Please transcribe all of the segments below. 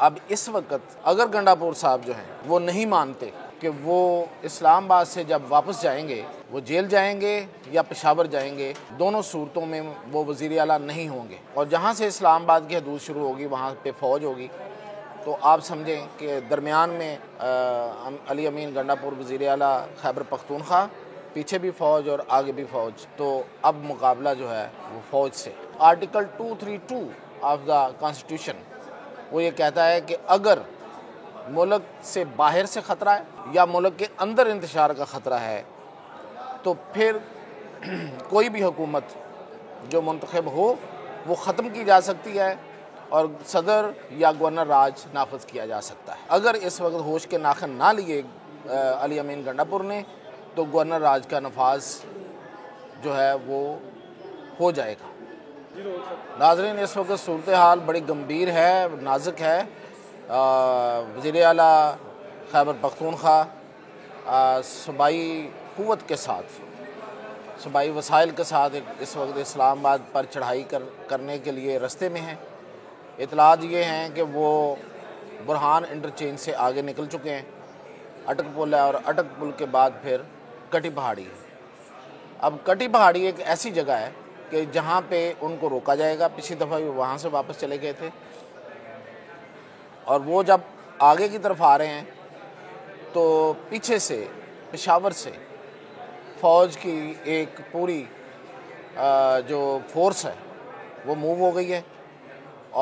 اب اس وقت اگر گنڈاپور صاحب جو ہیں وہ نہیں مانتے کہ وہ اسلام آباد سے جب واپس جائیں گے وہ جیل جائیں گے یا پشاور جائیں گے، دونوں صورتوں میں وہ وزیر اعلیٰ نہیں ہوں گے، اور جہاں سے اسلام آباد کی حدود شروع ہوگی وہاں پہ فوج ہوگی، تو آپ سمجھیں کہ درمیان میں علی امین گنڈاپور وزیر اعلیٰ خیبر پختونخوا، پیچھے بھی فوج اور آگے بھی فوج، تو اب مقابلہ جو ہے وہ فوج سے۔ آرٹیکل 232 آف دا کانسٹیٹیوشن وہ یہ کہتا ہے کہ اگر ملک سے باہر سے خطرہ ہے یا ملک کے اندر انتشار کا خطرہ ہے تو پھر کوئی بھی حکومت جو منتخب ہو وہ ختم کی جا سکتی ہے اور صدر یا گورنر راج نافذ کیا جا سکتا ہے۔ اگر اس وقت ہوش کے ناخن نہ لیے علی امین گنڈاپور نے تو گورنر راج کا نفاذ جو ہے وہ ہو جائے گا۔ ناظرین، اس وقت صورتحال بڑی گمبھیر ہے، نازک ہے۔ وزیر اعلیٰ خیبر پختونخوا صوبائی قوت کے ساتھ، صوبائی وسائل کے ساتھ اس وقت اسلام آباد پر چڑھائی کرنے کے لیے رستے میں ہیں۔ اطلاعات یہ ہیں کہ وہ برہان انٹرچینج سے آگے نکل چکے ہیں، اٹک پل ہے اور اٹک پل کے بعد پھر کٹی پہاڑی ہے۔ اب کٹی پہاڑی ایک ایسی جگہ ہے کہ جہاں پہ ان کو روکا جائے گا، پچھلی دفعہ بھی وہاں سے واپس چلے گئے تھے، اور وہ جب آگے کی طرف آ رہے ہیں تو پیچھے سے پشاور سے فوج کی ایک پوری جو فورس ہے وہ موو ہو گئی ہے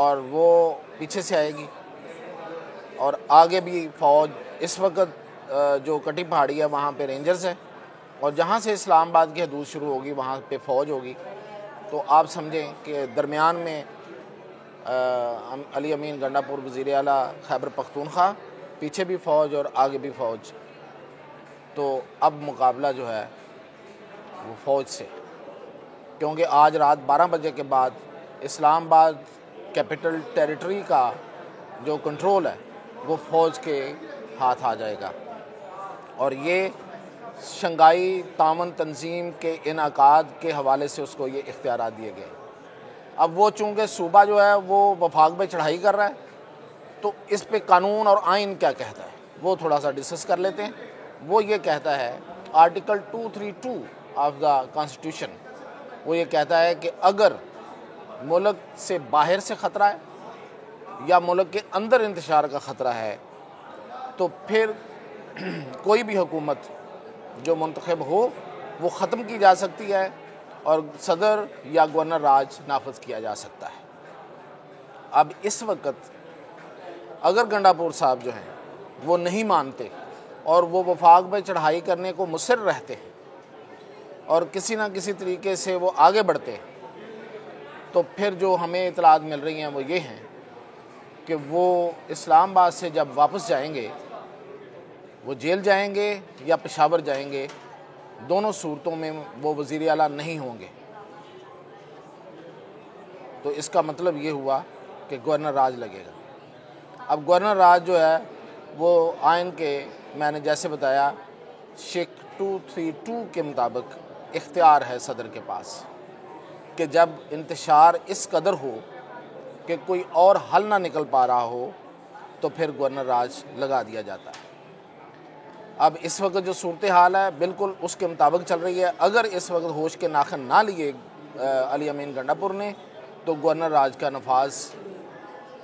اور وہ پیچھے سے آئے گی، اور آگے بھی فوج اس وقت جو کٹی پہاڑی ہے وہاں پہ رینجرز ہے، اور جہاں سے اسلام آباد کی حدود شروع ہوگی وہاں پہ فوج ہوگی، تو آپ سمجھیں کہ درمیان میں علی امین گنڈاپور وزیر اعلیٰ خیبر پختونخوا، پیچھے بھی فوج اور آگے بھی فوج، تو اب مقابلہ جو ہے وہ فوج سے، کیونکہ آج رات 12 بجے کے بعد اسلام آباد کیپٹل ٹیریٹری کا جو کنٹرول ہے وہ فوج کے ہاتھ آ جائے گا، اور یہ شنگھائی تعاون تنظیم کے انعقاد کے حوالے سے اس کو یہ اختیارات دیے گئے۔ اب وہ چونکہ صوبہ جو ہے وہ وفاق پہ چڑھائی کر رہا ہے تو اس پہ قانون اور آئین کیا کہتا ہے وہ تھوڑا سا ڈسکس کر لیتے ہیں۔ وہ یہ کہتا ہے آرٹیکل 232 آف دا کانسٹیٹیوشن وہ یہ کہتا ہے کہ اگر ملک سے باہر سے خطرہ ہے یا ملک کے اندر انتشار کا خطرہ ہے تو پھر کوئی بھی حکومت جو منتخب ہو وہ ختم کی جا سکتی ہے اور صدر یا گورنر راج نافذ کیا جا سکتا ہے۔ اب اس وقت اگر گنڈاپور صاحب جو ہیں وہ نہیں مانتے اور وہ وفاق پہ چڑھائی کرنے کو مصر رہتے ہیں اور کسی نہ کسی طریقے سے وہ آگے بڑھتے ہیں، تو پھر جو ہمیں اطلاعات مل رہی ہیں وہ یہ ہیں کہ وہ اسلام آباد سے جب واپس جائیں گے وہ جیل جائیں گے یا پشاور جائیں گے، دونوں صورتوں میں وہ وزیر اعلیٰ نہیں ہوں گے، تو اس کا مطلب یہ ہوا کہ گورنر راج لگے گا۔ اب گورنر راج جو ہے وہ آئین کے، میں نے جیسے بتایا، شیک 232 کے مطابق اختیار ہے صدر کے پاس کہ جب انتشار اس قدر ہو کہ کوئی اور حل نہ نکل پا رہا ہو تو پھر گورنر راج لگا دیا جاتا ہے۔ اب اس وقت جو صورتحال ہے بالکل اس کے مطابق چل رہی ہے۔ اگر اس وقت ہوش کے ناخن نہ لیے علی امین گنڈاپور نے تو گورنر راج کا نفاذ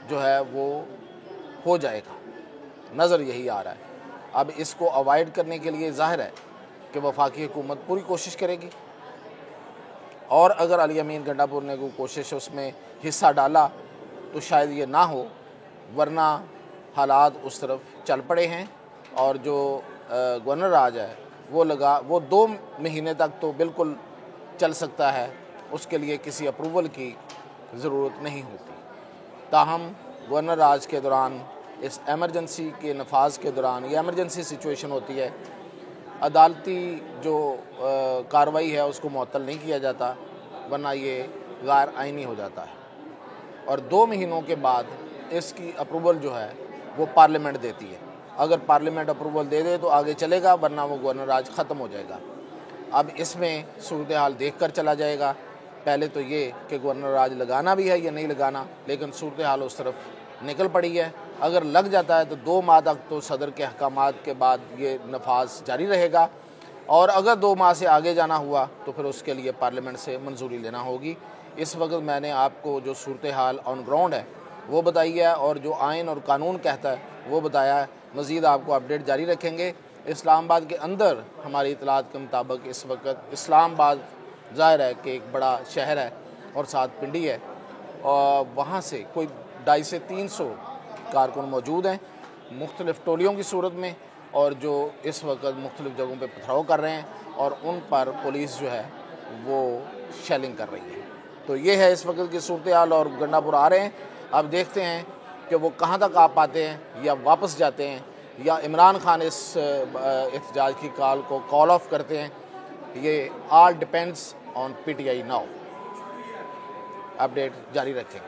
جو ہے وہ ہو جائے گا، نظر یہی آ رہا ہے۔ اب اس کو اوائڈ کرنے کے لیے ظاہر ہے کہ وفاقی حکومت پوری کوشش کرے گی، اور اگر علی امین گنڈاپور نے کوئی کوشش اس میں حصہ ڈالا تو شاید یہ نہ ہو، ورنہ حالات اس طرف چل پڑے ہیں، اور جو گورنر راج ہے وہ 2 مہینے تک تو بالکل چل سکتا ہے، اس کے لیے کسی اپروول کی ضرورت نہیں ہوتی۔ تاہم گورنر راج کے دوران، اس ایمرجنسی کے نفاذ کے دوران، یہ ایمرجنسی سچویشن ہوتی ہے، عدالتی جو کارروائی ہے اس کو معطل نہیں کیا جاتا، ورنہ یہ غیر آئینی ہو جاتا ہے، اور 2 مہینوں کے بعد اس کی اپروول جو ہے وہ پارلیمنٹ دیتی ہے۔ اگر پارلیمنٹ اپروول دے دے تو آگے چلے گا، ورنہ وہ گورنر راج ختم ہو جائے گا۔ اب اس میں صورتحال دیکھ کر چلا جائے گا، پہلے تو یہ کہ گورنر راج لگانا بھی ہے یا نہیں لگانا، لیکن صورتحال اس طرف نکل پڑی ہے. اگر لگ جاتا ہے تو 2 ماہ تک تو صدر کے احکامات کے بعد یہ نفاذ جاری رہے گا, اور اگر 2 ماہ سے آگے جانا ہوا تو پھر اس کے لیے پارلیمنٹ سے منظوری لینا ہوگی. اس وقت میں نے آپ کو جو صورتحال آن گراؤنڈ ہے وہ بتائی ہے, اور جو آئین اور قانون کہتا ہے وہ بتایا ہے. مزید آپ کو اپڈیٹ جاری رکھیں گے. اسلام آباد کے اندر ہماری اطلاعات کے مطابق اس وقت اسلام آباد ظاہر ہے کہ ایک بڑا شہر ہے اور ساتھ پنڈی ہے, اور وہاں سے کوئی 250 سے 300 کارکن موجود ہیں مختلف ٹولیوں کی صورت میں, اور جو اس وقت مختلف جگہوں پہ پتھراؤ کر رہے ہیں, اور ان پر پولیس جو ہے وہ شیلنگ کر رہی ہے. تو یہ ہے اس وقت کی صورتحال, اور گنڈا پور آ رہے ہیں. اب دیکھتے ہیں کہ وہ کہاں تک آ پاتے ہیں یا واپس جاتے ہیں, یا عمران خان اس احتجاج کی کال کو کال آف کرتے ہیں. یہ all depends on PTI now. Update جاری رکھیں.